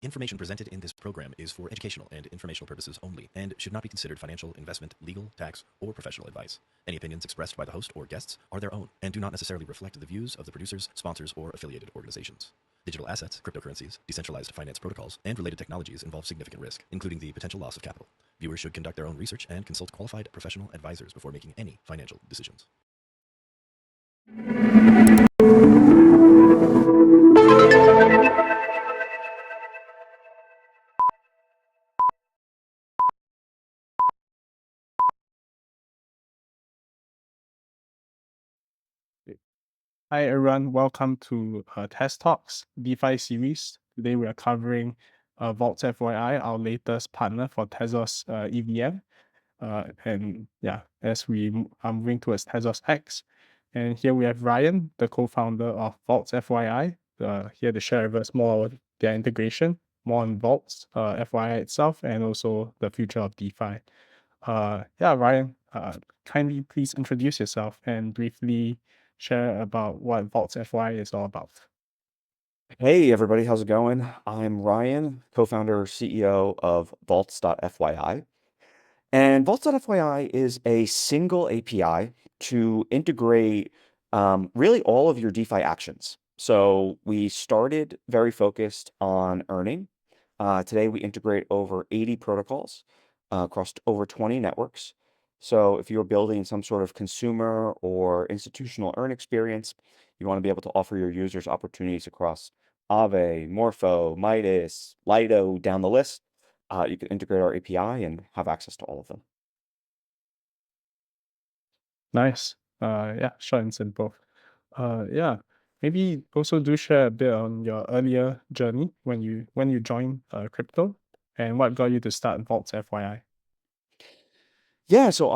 Information presented in this program is for educational and informational purposes only and should not be considered financial, investment, legal, tax, or professional advice. Any opinions expressed by the host or guests are their own and do not necessarily reflect the views of the producers, sponsors, or affiliated organizations. Digital assets, cryptocurrencies, decentralized finance protocols, and related technologies involve significant risk, including the potential loss of capital. Viewers should conduct their own research and consult qualified professional advisors before making any financial decisions. Hi everyone, welcome to TezTalks DeFi Series. Today we are covering vaults.fyi, our latest partner for Tezos EVM. And yeah, as we are moving towards Tezos X. And here we have Ryan, the co-founder of vaults.fyi, here to share with us more about their integration, more on Vaults, FYI itself, and also the future of DeFi. Yeah, Ryan, kindly please introduce yourself and briefly share about what Vaults FY is all about. Hey everybody, how's it going? I'm Ryan, co-founder, CEO of vaults.fyi. And vaults.fyi is a single API to integrate really all of your DeFi actions. So we started very focused on earning. Today we integrate over 80 protocols across over 20 networks. So if you're building some sort of consumer or institutional earn experience, you want to be able to offer your users opportunities across Aave, Morpho, Midas, Lido, down the list. You can integrate our API and have access to all of them. Nice. Yeah, short and simple. Yeah, maybe also do share a bit on your earlier journey when you joined crypto and what got you to start Vaults FYI. Yeah, so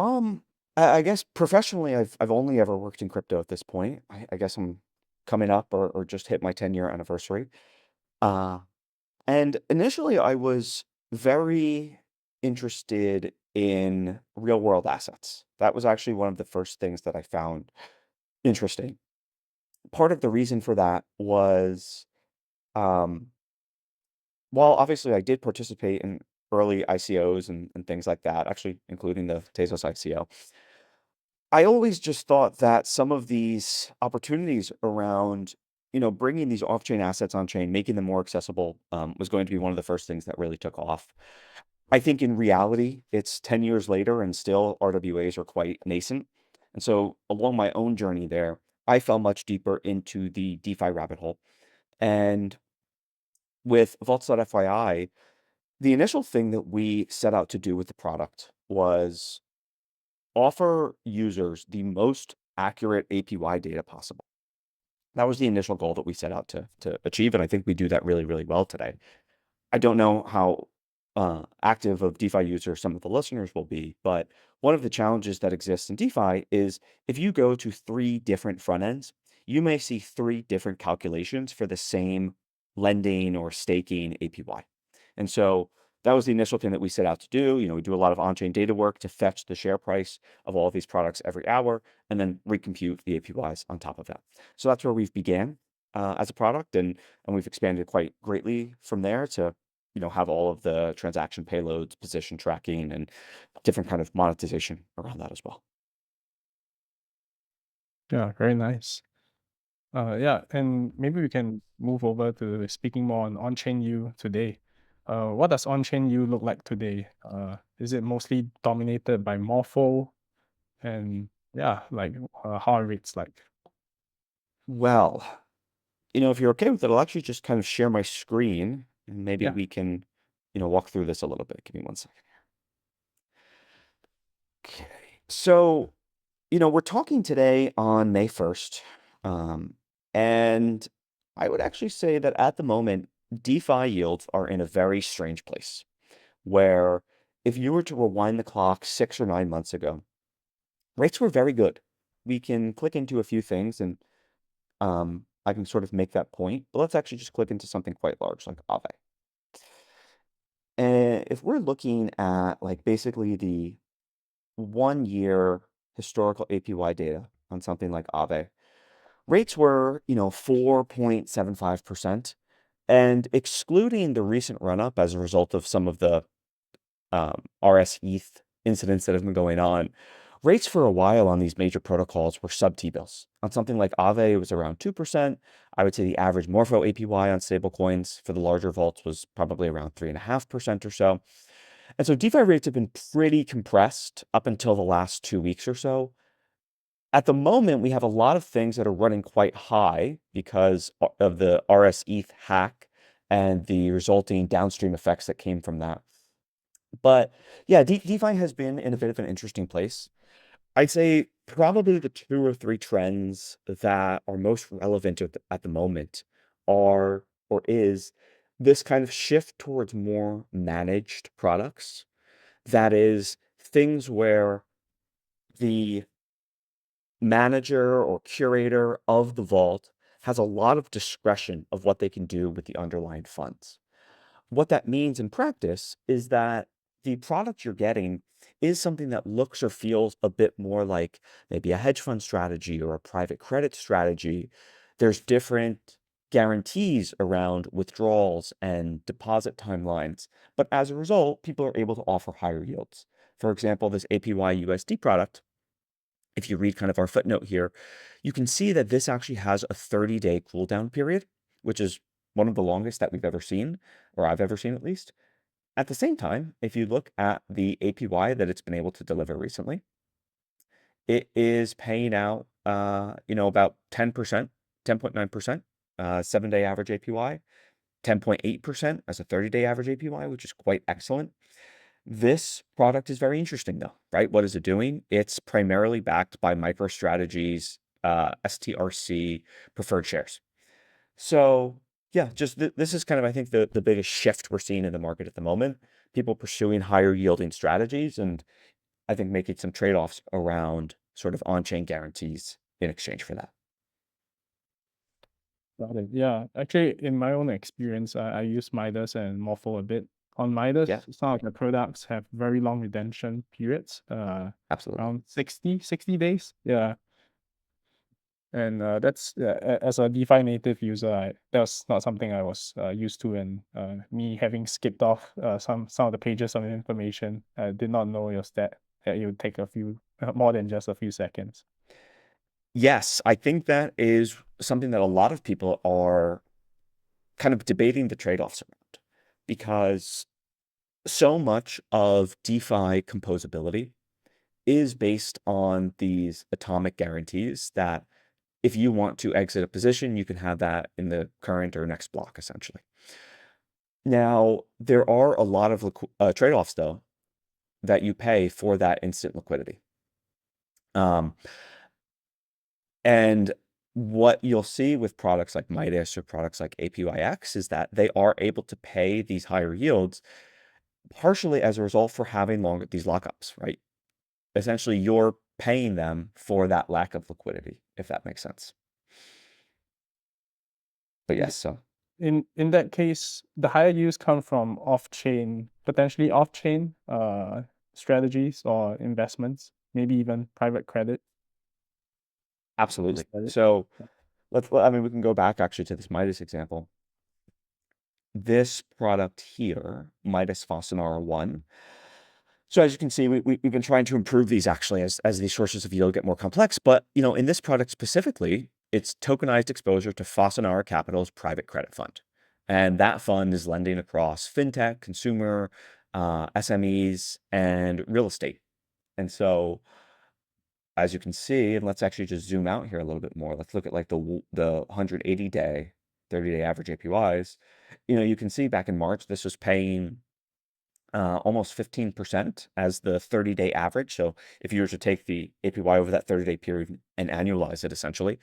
I guess professionally, I've only ever worked in crypto at this point. I guess I'm coming up or just hit my 10-year anniversary. Uh, and initially, I was very interested in real world assets. That was actually one of the first things that I found interesting. Part of the reason for that was, um, while obviously I did participate in early ICOs and things like that, actually including the Tezos ICO. I always just thought that some of these opportunities around, bringing these off-chain assets on-chain, making them more accessible, was going to be one of the first things that really took off. I think in reality, it's 10 years later and still RWAs are quite nascent. And so along my own journey there, I fell much deeper into the DeFi rabbit hole. And with vaults.fyi, the initial thing that we set out to do with the product was offer users the most accurate APY data possible. That was the initial goal that we set out to achieve, and I think we do that really, really well today. I don't know how active of DeFi users some of the listeners will be, but one of the challenges that exists in DeFi is if you go to 3 different front ends, you may see 3 different calculations for the same lending or staking APY. And so that was the initial thing that we set out to do. We do a lot of on-chain data work to fetch the share price of all of these products every hour and then recompute the APYs on top of that. So that's where we've began as a product, and we've expanded quite greatly from there to have all of the transaction payloads, position tracking, and different kind of monetization around that as well. Yeah, very nice. Yeah, and maybe we can move over to speaking more on on-chain U today. What does on-chain U look like today? Is it mostly dominated by Morpho? And yeah, like how are rates like? Well, if you're okay with it, I'll actually just kind of share my screen and maybe Yeah. we can, walk through this a little bit. Give me one second. Okay. So, we're talking today on May 1st. And I would actually say that at the moment, DeFi yields are in a very strange place where if you were to rewind the clock 6 or 9 months ago, rates were very good. We can click into a few things and I can sort of make that point, but let's actually just click into something quite large like Aave. And if we're looking at like basically the 1 year historical APY data on something like Aave, rates were, 4.75%. And excluding the recent run-up as a result of some of the RS ETH incidents that have been going on, rates for a while on these major protocols were sub T-bills. On something like Aave, it was around 2%. I would say the average Morpho APY on stablecoins for the larger vaults was probably around 3.5% or so. And so DeFi rates have been pretty compressed up until the last 2 weeks or so. At the moment, we have a lot of things that are running quite high because of the RS ETH hack and the resulting downstream effects that came from that. But yeah, DeFi has been in a bit of an interesting place. I'd say probably the 2 or 3 trends that are most relevant at the moment are or is this kind of shift towards more managed products. That is, things where the manager or curator of the vault has a lot of discretion of what they can do with the underlying funds. What that means in practice is that the product you're getting is something that looks or feels a bit more like maybe a hedge fund strategy or a private credit strategy. There's different guarantees around withdrawals and deposit timelines, but as a result, people are able to offer higher yields. For example, this APY USD product, if you read kind of our footnote here, you can see that this actually has a 30-day cooldown period, which is one of the longest that we've ever seen, or I've ever seen at least. At the same time, if you look at the APY that it's been able to deliver recently, it is paying out, about 10%, 10.9%, 7-day average APY, 10.8% as a 30-day average APY, which is quite excellent. This product is very interesting though, right? What is it doing? It's primarily backed by MicroStrategy's STRC preferred shares. So yeah, just this is kind of, I think, the biggest shift we're seeing in the market at the moment. People pursuing higher yielding strategies, and I think making some trade-offs around sort of on-chain guarantees in exchange for that. Got it. Yeah, actually, in my own experience, I use Midas and Morpho a bit. On Midas, Yeah, some of the products have very long redemption periods, absolutely. around 60 days. Yeah. And that's as a DeFi native user, that's not something I was used to, and me having skipped off some of the pages of information, I did not know that it would take a few more than just a few seconds. Yes, I think that is something that a lot of people are kind of debating the trade-offs around, because so much of DeFi composability is based on these atomic guarantees that if you want to exit a position, you can have that in the current or next block, essentially. Now, there are a lot of trade-offs, though, that you pay for that instant liquidity. And what you'll see with products like Midas or products like APYX is that they are able to pay these higher yields partially as a result for having these lockups, right? Essentially, you're paying them for that lack of liquidity, if that makes sense. But yes, so In that case, the higher yields come from potentially off-chain strategies or investments, maybe even private credit. absolutely. Is that it? So we can go back actually to this Midas example. This product here, Midas Fosinara 1. So as you can see, we've been trying to improve these actually as these sources of yield get more complex. But in this product specifically, it's tokenized exposure to Fosinara Capital's private credit fund. And that fund is lending across fintech, consumer, SMEs, and real estate. And so as you can see, and let's actually just zoom out here a little bit more. Let's look at like the 180-day, 30-day average APYs. You can see back in March, this was paying almost 15% as the 30-day average. So if you were to take the APY over that 30-day period and annualize it, essentially.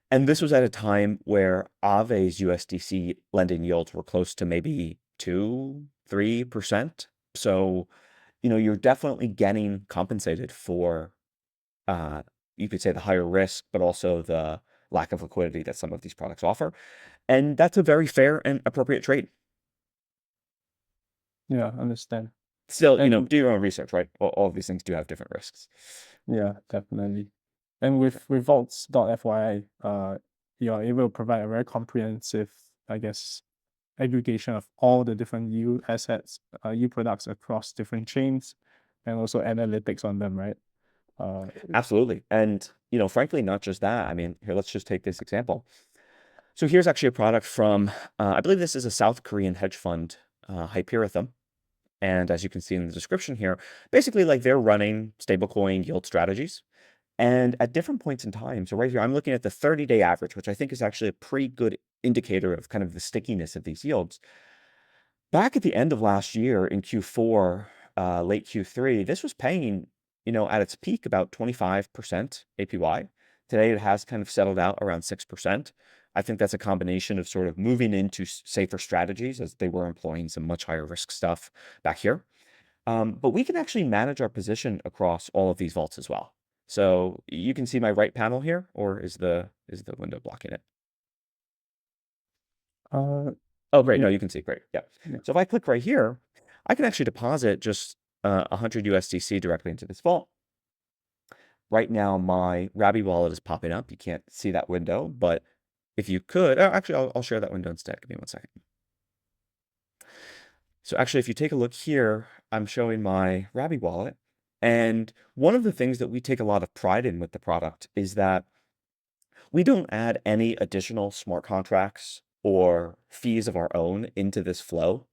And this was at a time where Aave's USDC lending yields were close to maybe 2-3%. So, you're definitely getting compensated for, you could say, the higher risk, but also the lack of liquidity that some of these products offer. And that's a very fair and appropriate trade. Yeah, understand. Still, And do your own research, right? All of these things do have different risks. yeah, definitely. And with vaults.fyi, it will provide a very comprehensive, I guess, aggregation of all the different yield assets, yield products across different chains, and also analytics on them, right? Absolutely. And, frankly, not just that. I mean, here, let's just take this example. So here's actually a product from, I believe this is a South Korean hedge fund, Hyperion. And as you can see in the description here, basically like they're running stablecoin yield strategies. And at different points in time, so right here, I'm looking at the 30-day average, which I think is actually a pretty good indicator of kind of the stickiness of these yields. Back at the end of last year in Q4, late Q3, this was paying, at its peak about 25% APY. Today, it has kind of settled out around 6%. I think that's a combination of sort of moving into safer strategies as they were employing some much higher risk stuff back here. But we can actually manage our position across all of these vaults as well. So you can see my right panel here, or is the window blocking it? Oh, great. No, Yeah. you can see. Great. Yeah. Yeah. So if I click right here, I can actually deposit just 100 USDC directly into this vault. Right now, my Rabby wallet is popping up. You can't see that window, but if you could, actually, I'll share that window instead. Give me 1 second. So actually, if you take a look here, I'm showing my Rabby wallet. And one of the things that we take a lot of pride in with the product is that we don't add any additional smart contracts or fees of our own into this flow.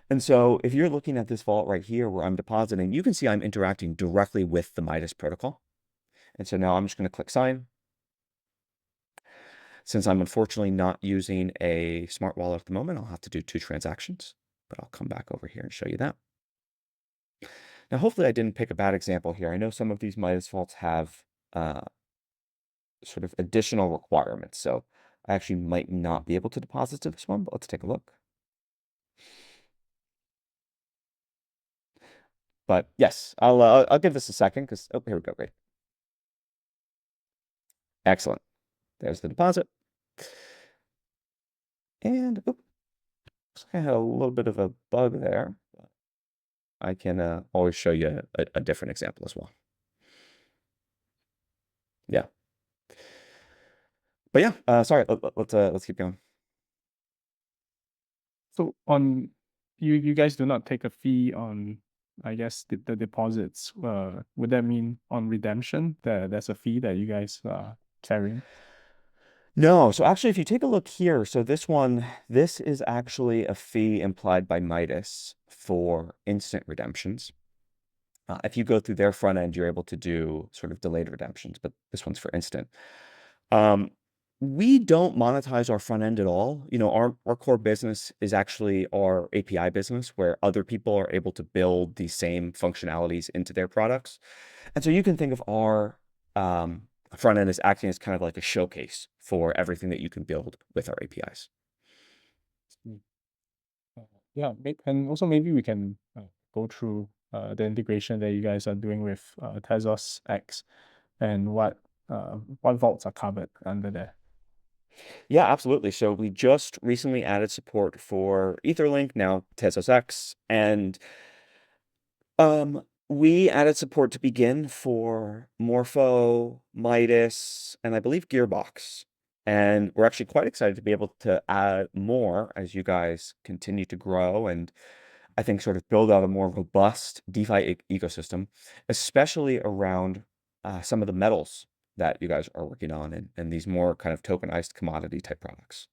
And so if you're looking at this vault right here where I'm depositing, you can see I'm interacting directly with the Midas protocol. And so now I'm just going to click sign. Since I'm unfortunately not using a smart wallet at the moment, I'll have to do 2 transactions, but I'll come back over here and show you that. Now, hopefully I didn't pick a bad example here. I know some of these Midas vaults have sort of additional requirements, so I actually might not be able to deposit to this one, but let's take a look. But yes, I'll give this a second because, oh, here we go, great. Excellent. There's the deposit. And, oops, I had a little bit of a bug there. I can always show you a different example as well. Yeah. But yeah, sorry, let's keep going. So on you guys do not take a fee on, I guess, the deposits. Would that mean on redemption that there's a fee that you guys are carrying? No, so actually, if you take a look here, so this is actually a fee implied by Midas for instant redemptions. If you go through their front end, you're able to do sort of delayed redemptions, but this one's for instant. We don't monetize our front end at all. Our core business is actually our API business, where other people are able to build the same functionalities into their products. And so you can think of our front end as acting as kind of like a showcase for everything that you can build with our APIs. Yeah, and also maybe we can go through the integration that you guys are doing with Tezos X and what vaults are covered under there. Yeah, absolutely. So we just recently added support for Etherlink, now Tezos X, and we added support to begin for Morpho, Midas, and I believe Gearbox. And we're actually quite excited to be able to add more as you guys continue to grow and I think sort of build out a more robust DeFi ecosystem, especially around some of the metals that you guys are working on and these more kind of tokenized commodity type products.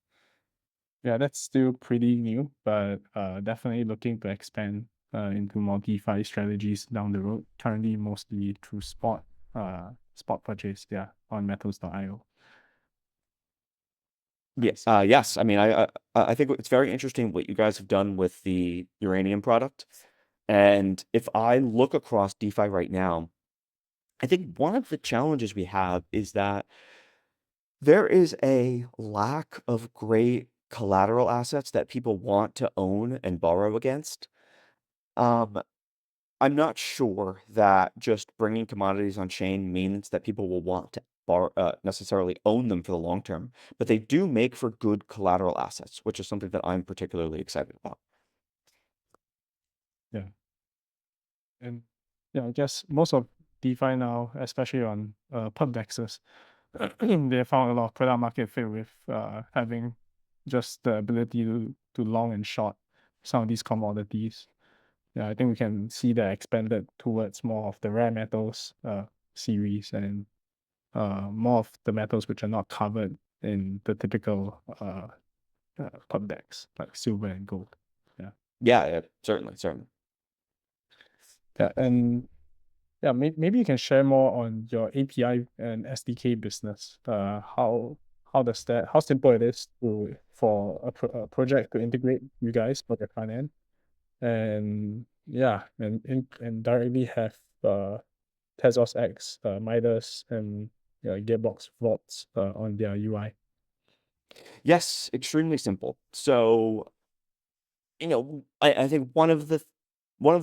Yeah, that's still pretty new, but definitely looking to expand into more DeFi strategies down the road. Currently, mostly through spot purchase, yeah, on metals.io. Yes. Yes. I mean, I think it's very interesting what you guys have done with the uranium product. And if I look across DeFi right now, I think one of the challenges we have is that there is a lack of great collateral assets that people want to own and borrow against. Um, I'm not sure that just bringing commodities on chain means that people will want to necessarily own them for the long term, but they do make for good collateral assets, which is something that I'm particularly excited about. Yeah. And yeah, I guess most of DeFi now, especially on pub dexes, they found a lot of product market fit with having just the ability to long and short some of these commodities. Yeah, I think we can see that expanded towards more of the rare metals series and more of the metals which are not covered in the typical club decks like silver and gold. Yeah. Yeah, certainly. Yeah, and yeah, maybe you can share more on your API and SDK business. How does that, how simple it is for a project to integrate you guys for the front end, and yeah, and directly have Tezos X, Midas, and Gearbox vaults on their UI. Yes, extremely simple. So, I think one of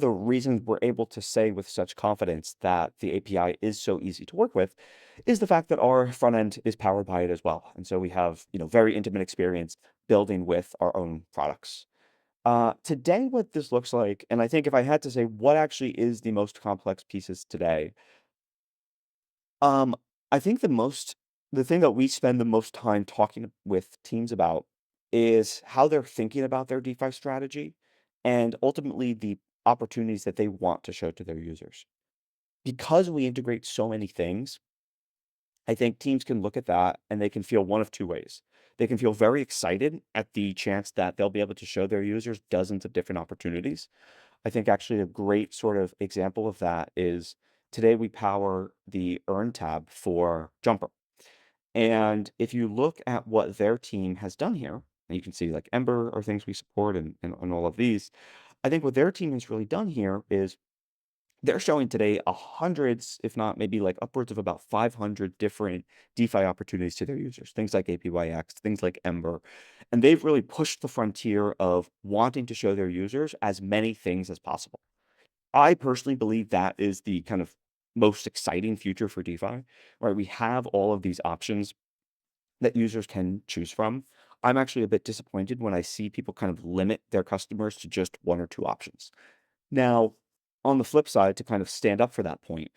the reasons we're able to say with such confidence that the API is so easy to work with is the fact that our front end is powered by it as well. And so we have, very intimate experience building with our own products. Today, what this looks like, and I think if I had to say what actually is the most complex pieces today, um, I think the thing that we spend the most time talking with teams about is how they're thinking about their DeFi strategy and ultimately the opportunities that they want to show to their users. Because we integrate so many things, I think teams can look at that and they can feel one of two ways. They can feel very excited at the chance that they'll be able to show their users dozens of different opportunities. I think actually a great sort of example of that is today we power the Earn tab for Jumper. And if you look at what their team has done here, and you can see like Ember are things we support and all of these, I think what their team has really done here is they're showing today hundreds, if not maybe like upwards of about 500 different DeFi opportunities to their users, things like APYX, things like Ember. And they've really pushed the frontier of wanting to show their users as many things as possible. I personally believe that is the kind of most exciting future for DeFi, where we have all of these options that users can choose from. I'm actually a bit disappointed when I see people kind of limit their customers to just one or two options. Now, on the flip side, to kind of stand up for that point,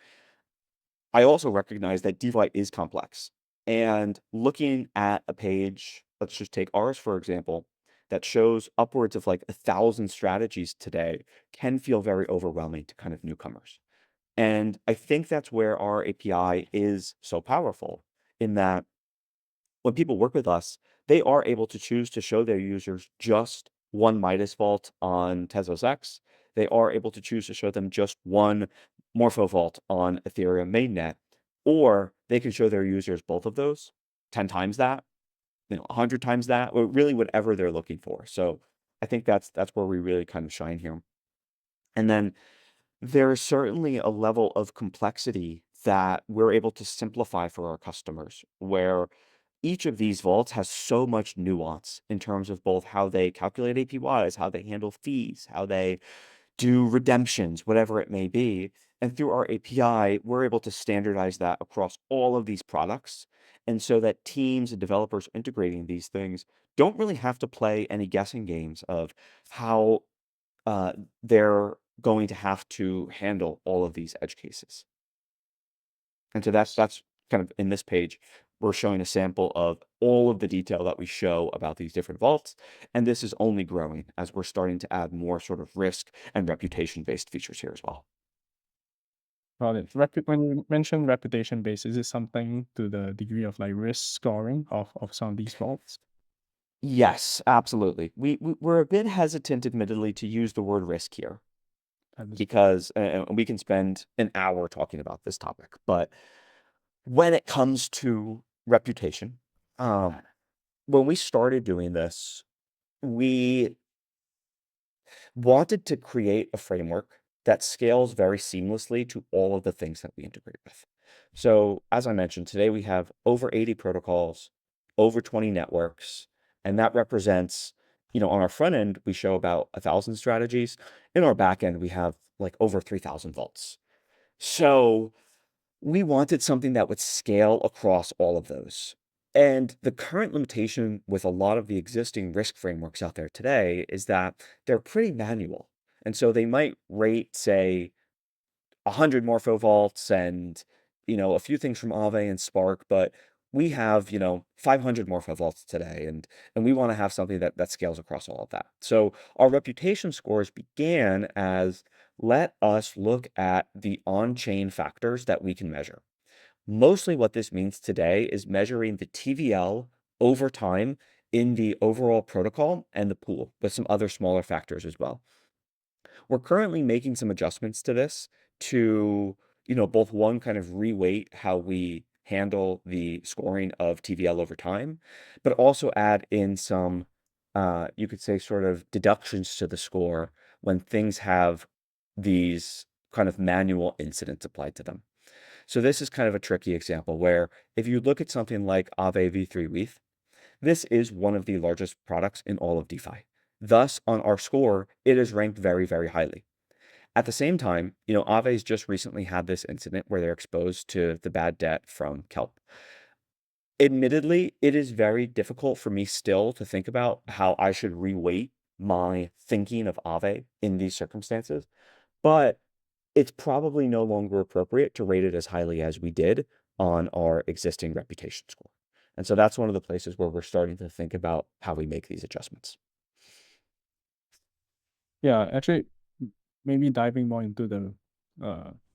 I also recognize that DeFi is complex. And looking at a page, let's just take ours, for example, that shows upwards of like 1,000 strategies today can feel very overwhelming to kind of newcomers. And I think that's where our API is so powerful in that when people work with us, they are able to choose to show their users just one Midas vault on Tezos X. They are able to choose to show them just one Morpho vault on Ethereum mainnet, or they can show their users both of those, 10 times that, 100 times that, or really whatever they're looking for. So I think that's where we really kind of shine here. And then there is certainly a level of complexity that we're able to simplify for our customers, where each of these vaults has so much nuance in terms of both how they calculate APYs, how they handle fees, how they do redemptions, whatever it may be. And through our API, we're able to standardize that across all of these products. And so that teams and developers integrating these things don't really have to play any guessing games of how they're going to have to handle all of these edge cases. And so that's kind of in this page, we're showing a sample of all of the detail that we show about these different vaults. And this is only growing as we're starting to add more sort of risk and reputation-based features here as well. Got it. When you mention reputation based, is it something to the degree of like risk scoring of some of these vaults? Yes, absolutely. We're a bit hesitant, admittedly, to use the word risk here because we can spend an hour talking about this topic. But when it comes to reputation, when we started doing this, we wanted to create a framework that scales very seamlessly to all of the things that we integrate with. So as I mentioned, today we have over 80 protocols, over 20 networks, and that represents, on our front end, we show about 1,000 strategies. In our back end, we have like over 3,000 vaults. So we wanted something that would scale across all of those. And the current limitation with a lot of the existing risk frameworks out there today is that they're pretty manual. And so they might rate, say, 100 Morpho vaults and, a few things from Aave and Spark, but we have, 500 Morpho vaults today, and we want to have something that scales across all of that. So our reputation scores began as, let us look at the on-chain factors that we can measure. Mostly what this means today is measuring the TVL over time in the overall protocol and the pool, with some other smaller factors as well. We're currently making some adjustments to this to, both one, kind of reweight how we handle the scoring of TVL over time, but also add in some, you could say, sort of deductions to the score when things have these kind of manual incidents applied to them. So this is kind of a tricky example where if you look at something like Aave v3 WETH, this is one of the largest products in all of DeFi. Thus, on our score, it is ranked very, very highly. At the same time, Aave's just recently had this incident where they're exposed to the bad debt from Kelp. Admittedly, it is very difficult for me still to think about how I should reweight my thinking of Aave in these circumstances, but it's probably no longer appropriate to rate it as highly as we did on our existing reputation score. And so that's one of the places where we're starting to think about how we make these adjustments. Yeah, actually, maybe diving more into the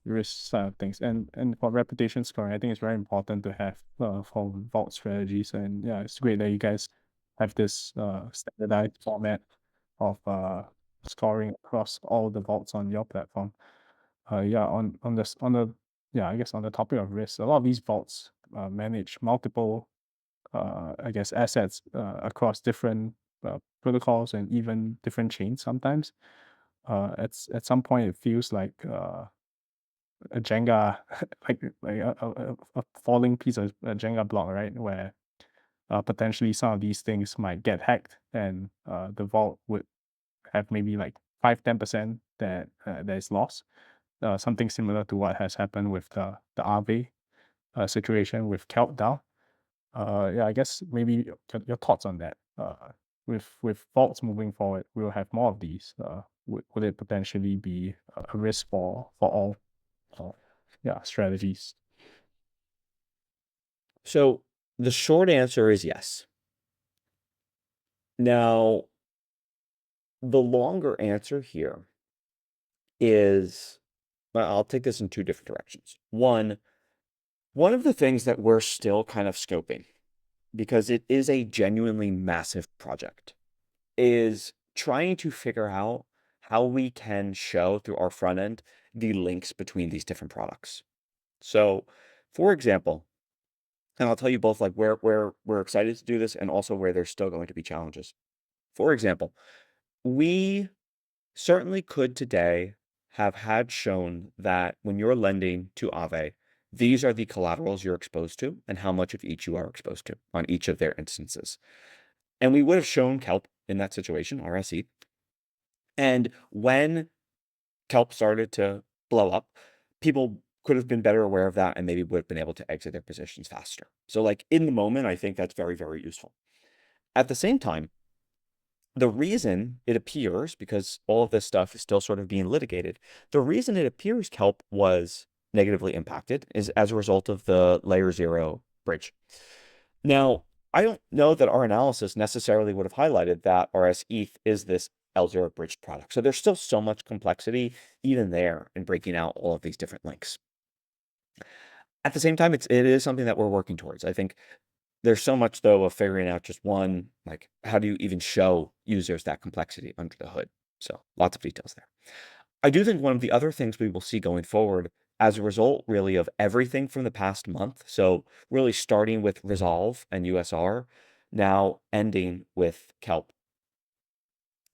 risk side of things, and for reputation scoring, I think it's very important to have for vault strategies. And yeah, it's great that you guys have this standardized format of scoring across all the vaults on your platform. Yeah, I guess on the topic of risk, a lot of these vaults manage multiple I guess assets across different protocols and even different chains sometimes. At some point it feels like a Jenga, like a falling piece of a Jenga block, right? Where potentially some of these things might get hacked, and the vault would have maybe like 5-10% that is lost. Something similar to what has happened with the Aave situation with Kelp DAO. Yeah, I guess maybe your thoughts on that. With vaults moving forward, we'll have more of these. Would it potentially be a risk for all strategies? So the short answer is yes. Now, the longer answer here is, well, I'll take this in two different directions. One of the things that we're still kind of scoping, because it is a genuinely massive project, is trying to figure out how we can show through our front end the links between these different products. So, for example, and I'll tell you both like where we're excited to do this and also where there's still going to be challenges. For example, we certainly could today have had shown that when you're lending to Aave, these are the collaterals you're exposed to and how much of each you are exposed to on each of their instances. And we would have shown Kelp in that situation, RSE. And when Kelp started to blow up, people could have been better aware of that and maybe would have been able to exit their positions faster. So like in the moment, I think that's very, very useful. At the same time, the reason it appears, because all of this stuff is still sort of being litigated, the reason it appears Kelp was negatively impacted is as a result of the layer 0 bridge. Now, I don't know that our analysis necessarily would have highlighted that RSETH is this L0 bridged product. So there's still so much complexity even there in breaking out all of these different links. At the same time, it is something that we're working towards. I think there's so much, though, of figuring out just one, like, how do you even show users that complexity under the hood? So lots of details there. I do think one of the other things we will see going forward as a result, really, of everything from the past month, so really starting with Resolve and USR, now ending with Kelp.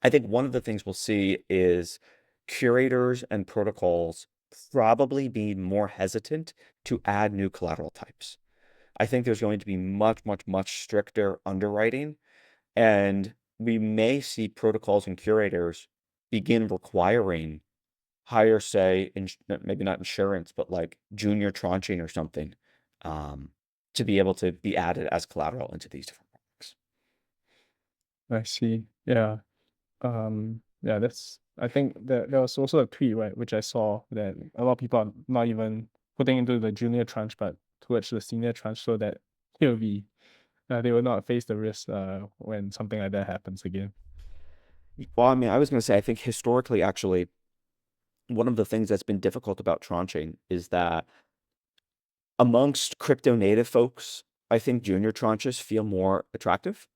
I think one of the things we'll see is curators and protocols probably be more hesitant to add new collateral types. I think there's going to be much, much, much stricter underwriting, and we may see protocols and curators begin requiring higher, say, maybe not insurance, but like junior tranching or something, to be able to be added as collateral into these different products. I see. Yeah. Yeah, I think that there was also a tweet, right, which I saw that a lot of people are not even putting into the junior tranche, but towards the senior tranche, so that they will not face the risk when something like that happens again. Well, I mean, I was going to say, I think historically, actually, one of the things that's been difficult about tranching is that amongst crypto native folks, I think junior tranches feel more attractive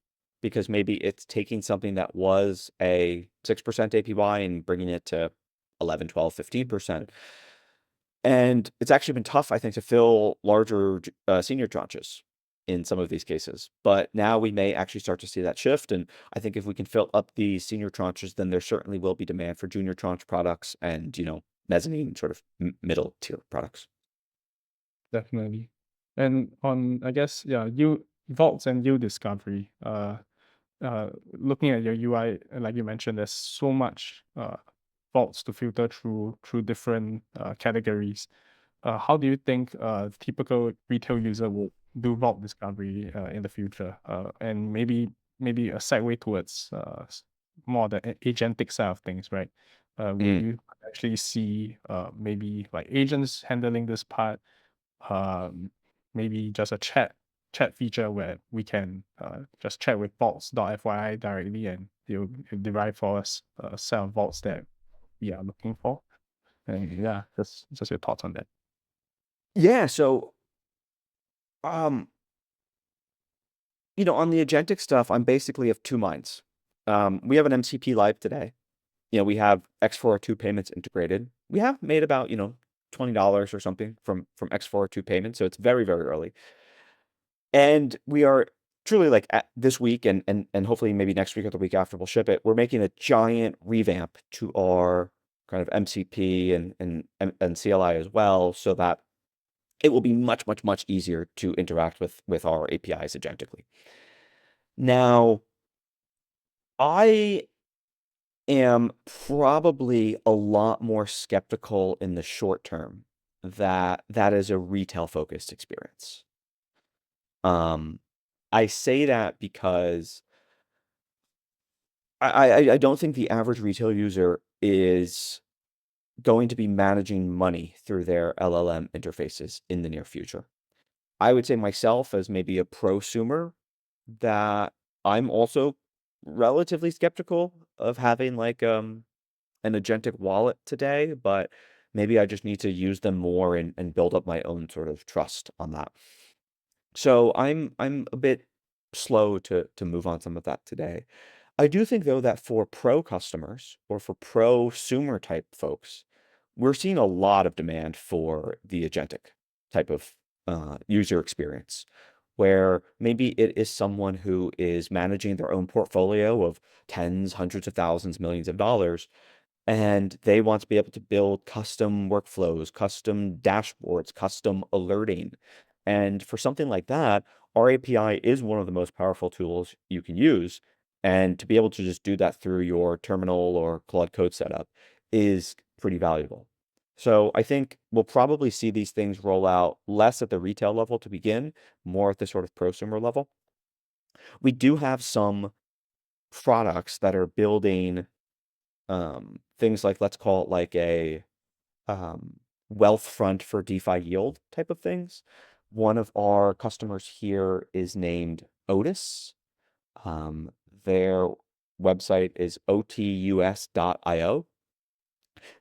because maybe it's taking something that was a 6% APY and bringing it to 11, 12, 15%. And it's actually been tough, I think, to fill larger senior tranches in some of these cases. But now we may actually start to see that shift. And I think if we can fill up the senior tranches, then there certainly will be demand for junior tranche products and, mezzanine sort of middle tier products. Definitely. And on, I guess, yeah, you vaults and yield discovery. Looking at your UI, like you mentioned, there's so much vaults to filter through different categories. How do you think typical retail user will do vault discovery in the future? And maybe a segue towards more the agentic side of things, right? Will Mm. you actually see maybe like agents handling this part? Maybe just a chat feature where we can just chat with vaults.fyi directly, and they'll derive for us a set of vaults that we are looking for. And yeah, just your thoughts on that. Yeah. So, on the agentic stuff, I'm basically of two minds. We have an MCP live today. We have X402 payments integrated. We have made about, $20 or something from X402 payments. So it's very, very early. And we are truly like at this week and hopefully maybe next week or the week after we'll ship it. We're making a giant revamp to our kind of MCP and CLI as well, so that it will be much, much, much easier to interact with our APIs agentically. Now, I am probably a lot more skeptical in the short term that that is a retail focused experience. I say that because I don't think the average retail user is going to be managing money through their LLM interfaces in the near future. I would say myself as maybe a prosumer that I'm also relatively skeptical of having like an agentic wallet today, but maybe I just need to use them more and build up my own sort of trust on that. So I'm a bit slow to move on some of that today. I do think though that for pro customers or for prosumer type folks, we're seeing a lot of demand for the agentic type of user experience, where maybe it is someone who is managing their own portfolio of tens, hundreds of thousands, millions of dollars, and they want to be able to build custom workflows, custom dashboards, custom alerting. And for something like that, our API is one of the most powerful tools you can use. And to be able to just do that through your terminal or Claude Code setup is pretty valuable. So I think we'll probably see these things roll out less at the retail level to begin, more at the sort of prosumer level. We do have some products that are building things like, let's call it like a wealth front for DeFi yield type of things. One of our customers here is named Otis. Their website is otus.io.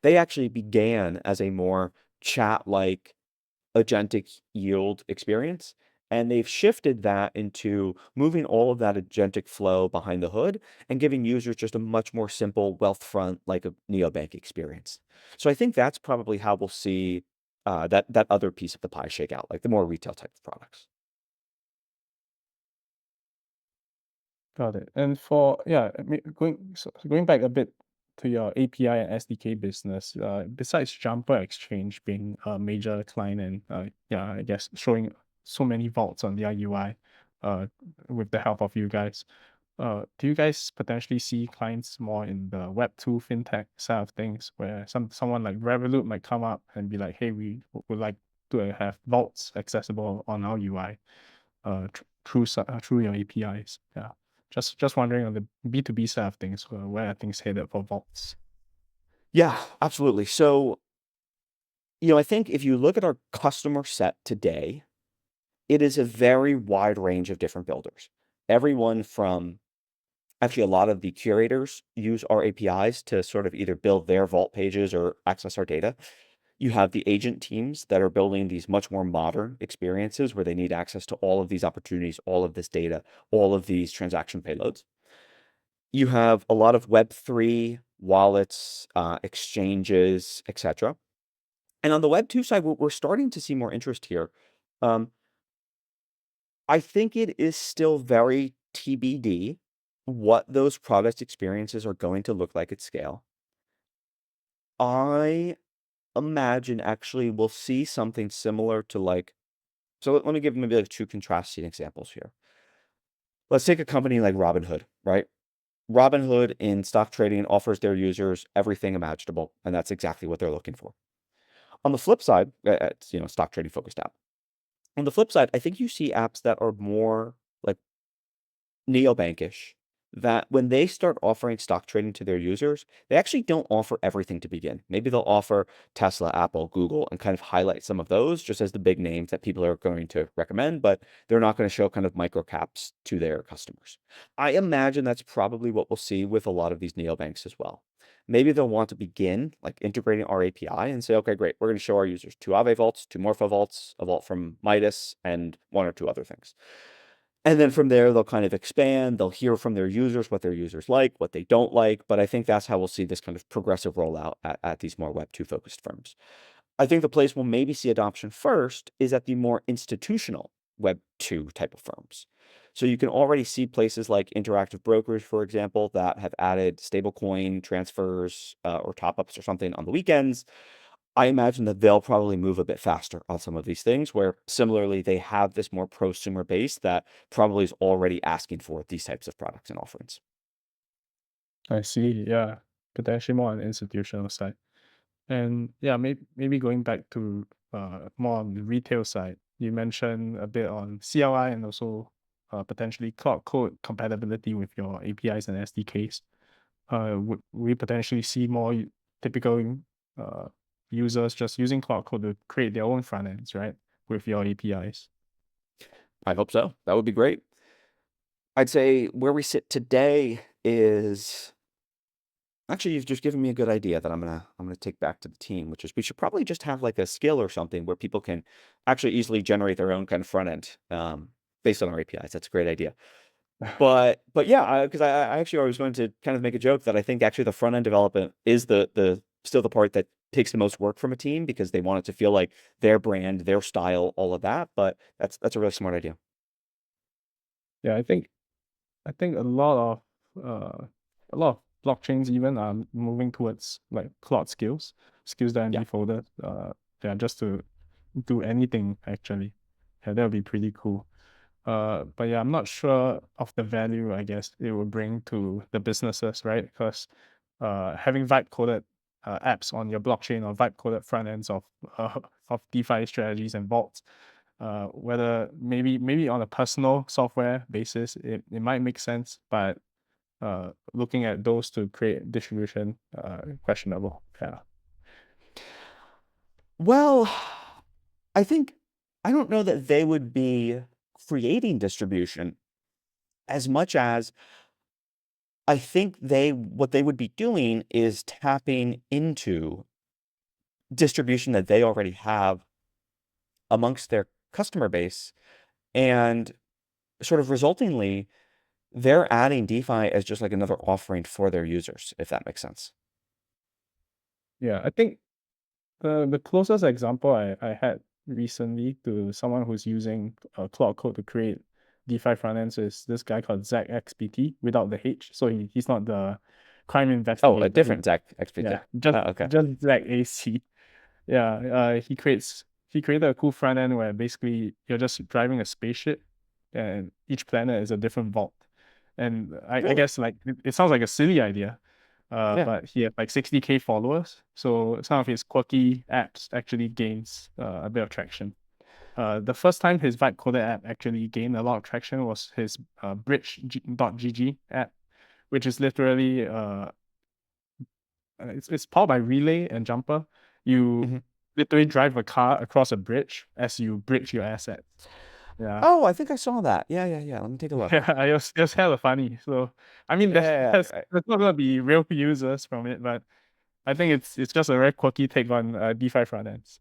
They actually began as a more chat-like agentic yield experience. And they've shifted that into moving all of that agentic flow behind the hood and giving users just a much more simple wealth front, like a neobank experience. So I think that's probably how we'll see that other piece of the pie shake out, like the more retail type of products. Got it. And for yeah, going back a bit to your API and SDK business, besides Jumper Exchange being a major client and yeah, I guess showing so many vaults on their UI, with the help of you guys, do you guys potentially see clients more in the Web2 fintech side of things, where someone like Revolut might come up and be like, hey, we would like to have vaults accessible on our UI, through your APIs? Yeah. Just wondering on the B2B side of things, where are things headed for vaults? Yeah, absolutely. So, I think if you look at our customer set today, it is a very wide range of different builders. Everyone from actually a lot of the curators use our APIs to sort of either build their vault pages or access our data. You have the agent teams that are building these much more modern experiences where they need access to all of these opportunities, all of this data, all of these transaction payloads. You have a lot of Web3 wallets, exchanges, etc. And on the Web2 side, we're starting to see more interest here. Um, I think it is still very TBD what those product experiences are going to look like at scale. I imagine actually we'll see something similar to like, so let me give maybe like two contrasting examples here. Let's take a company like Robinhood, right? Robinhood in stock trading offers their users everything imaginable, and that's exactly what they're looking for. On the flip side, it's stock trading focused app. On the flip side, I think you see apps that are more like neobankish, that when they start offering stock trading to their users, they actually don't offer everything to begin. Maybe they'll offer Tesla, Apple, Google, and kind of highlight some of those just as the big names that people are going to recommend, but they're not going to show kind of micro caps to their customers. I imagine that's probably what we'll see with a lot of these neobanks as well. Maybe they'll want to begin like integrating our API and say, okay, great, we're going to show our users two Aave vaults, two Morpho vaults, a vault from Midas, and one or two other things. And then from there, they'll kind of expand. They'll hear from their users what their users like, what they don't like. But I think that's how we'll see this kind of progressive rollout at these more Web2 focused firms. I think the place we'll maybe see adoption first is at the more institutional Web2 type of firms. So you can already see places like Interactive Brokers, for example, that have added stablecoin transfers or top ups or something on the weekends. I imagine that they'll probably move a bit faster on some of these things, where similarly they have this more prosumer base that probably is already asking for these types of products and offerings. I see. Yeah, potentially more on the institutional side. And yeah, maybe going back to more on the retail side, you mentioned a bit on CLI and also potentially cloud code compatibility with your APIs and SDKs. Would we potentially see more typical uh, users just using cloud code to create their own front ends, right, with your APIs? I hope so. That would be great. I'd say where we sit today is actually you've just given me a good idea that I'm gonna take back to the team, which is we should probably just have like a skill or something where people can actually easily generate their own kind of front end based on our APIs. That's a great idea. But yeah, because I actually was going to kind of make a joke that I think actually the front end development is the still the part that takes the most work from a team because they want it to feel like their brand, their style, all of that. But that's a really smart idea. Yeah, I think a lot of blockchains even are moving towards like cloud skills that can Yeah. be folded. Yeah, just to do anything actually. Yeah, that would be pretty cool. But yeah, I'm not sure of the value I guess it will bring to the businesses, right? Because having vibe coded apps on your blockchain or vibe coded front ends uh, of DeFi strategies and vaults, whether maybe on a personal software basis, it might make sense, but looking at those to create distribution, questionable. Yeah. Well, I don't know that they would be creating distribution as much as I think what they would be doing is tapping into distribution that they already have amongst their customer base and sort of resultingly they're adding DeFi as just like another offering for their users, if that makes sense. Yeah, I think the closest example I had recently to someone who's using Cloud Code to create DeFi front ends is this guy called Zach XPT without the H. So he's not the crime Oh, a investigator. different Zach XPT. Yeah, just Oh, okay. just Zach AC. Yeah, he created a cool front end where basically you're just driving a spaceship and each planet is a different vault. And I Really? guess like it sounds like a silly idea, Yeah. but he had like 60K followers. So some of his quirky apps actually gains a bit of traction. The first time his vibe coded app actually gained a lot of traction was his bridge.gg app, which is literally it's powered by Relay and Jumper. You hmm literally drive a car across a bridge as you bridge your assets. Yeah. Oh, I think I saw that. Yeah. Let me take a look. Yeah, it was hella funny. So I mean, Yeah. there's not gonna be real users from it, but I think it's just a very quirky take on DeFi front ends.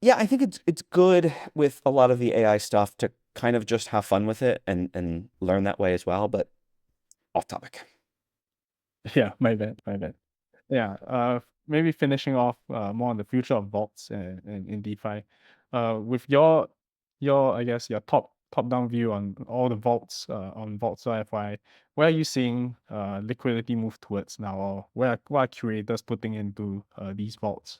Yeah, I think it's good with a lot of the AI stuff to kind of just have fun with it and learn that way as well, but off topic. Yeah, my bad. Yeah, maybe finishing off more on the future of vaults in DeFi. With your I guess your top down view on all the vaults on vaults.fyi, where are you seeing liquidity move towards now, or what are curators putting into these vaults?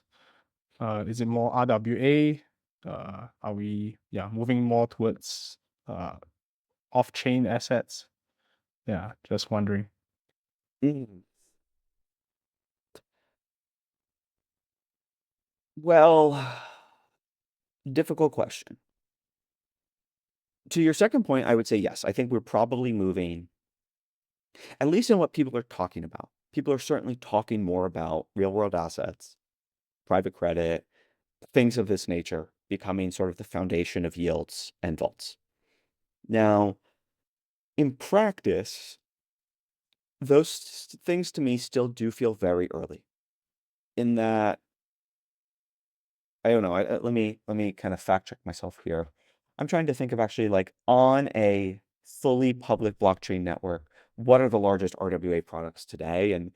Is it more RWA? Are we moving more towards off-chain assets? Yeah, just wondering. Mm. Well, difficult question. To your second point, I would say yes. I think we're probably moving, at least in what people are talking about. People are certainly talking more about real world assets, private credit, things of this nature becoming sort of the foundation of yields and vaults. Now, in practice, those things to me still do feel very early in that I don't know. Let me kind of fact check myself here. I'm trying to think of actually like on a fully public blockchain network, what are the largest RWA products today? And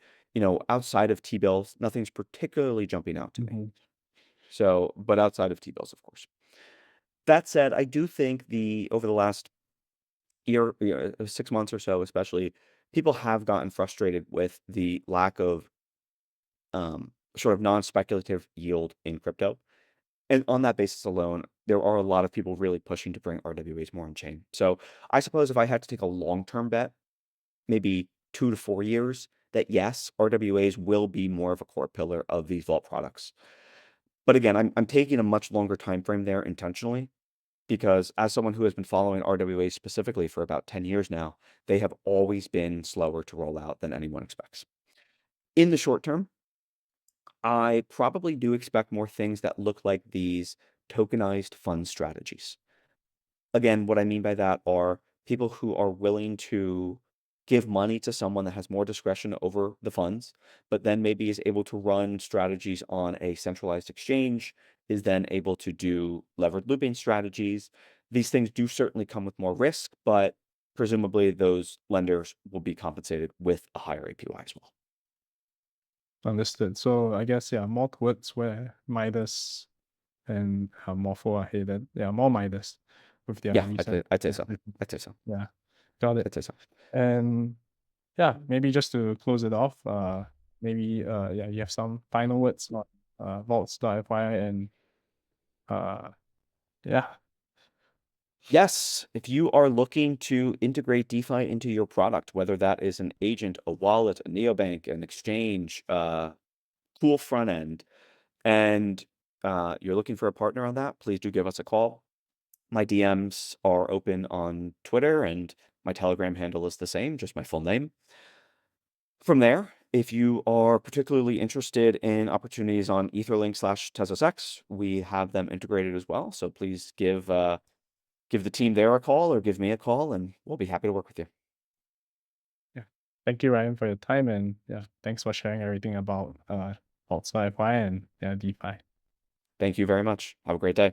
outside of T-bills, nothing's particularly jumping out to me. Mhm. So, but outside of T-bills, of course. That said, I do think over the last year, 6 months or so, especially, people have gotten frustrated with the lack of sort of non-speculative yield in crypto. And on that basis alone, there are a lot of people really pushing to bring RWAs more on chain. So I suppose if I had to take a long-term bet, maybe 2 to 4 years, that yes, RWAs will be more of a core pillar of these vault products. But again, I'm taking a much longer time frame there intentionally because as someone who has been following RWAs specifically for about 10 years now, they have always been slower to roll out than anyone expects. In the short term, I probably do expect more things that look like these tokenized fund strategies. Again, what I mean by that are people who are willing to give money to someone that has more discretion over the funds, but then maybe is able to run strategies on a centralized exchange, is then able to do levered looping strategies. These things do certainly come with more risk, but presumably those lenders will be compensated with a higher APY as well. Understood. So I guess more towards where Midas and Morpho are headed. Yeah, more Midas with their Yeah, I'd recent. say, I'd say so. I'd say so. Yeah, got it. I'd say so. And yeah, maybe just to close it off, maybe you have some final words on vaults.fyi and yeah. Yes, if you are looking to integrate DeFi into your product, whether that is an agent, a wallet, a neobank, an exchange, cool front end, and you're looking for a partner on that, please do give us a call. My DMs are open on Twitter, and my Telegram handle is the same, just my full name. From there, if you are particularly interested in opportunities on Etherlink/TezosX, we have them integrated as well. So please give the team there a call or give me a call, and we'll be happy to work with you. Yeah. Thank you, Ryan, for your time, and thanks for sharing everything about vaults.fyi and DeFi. Thank you very much. Have a great day.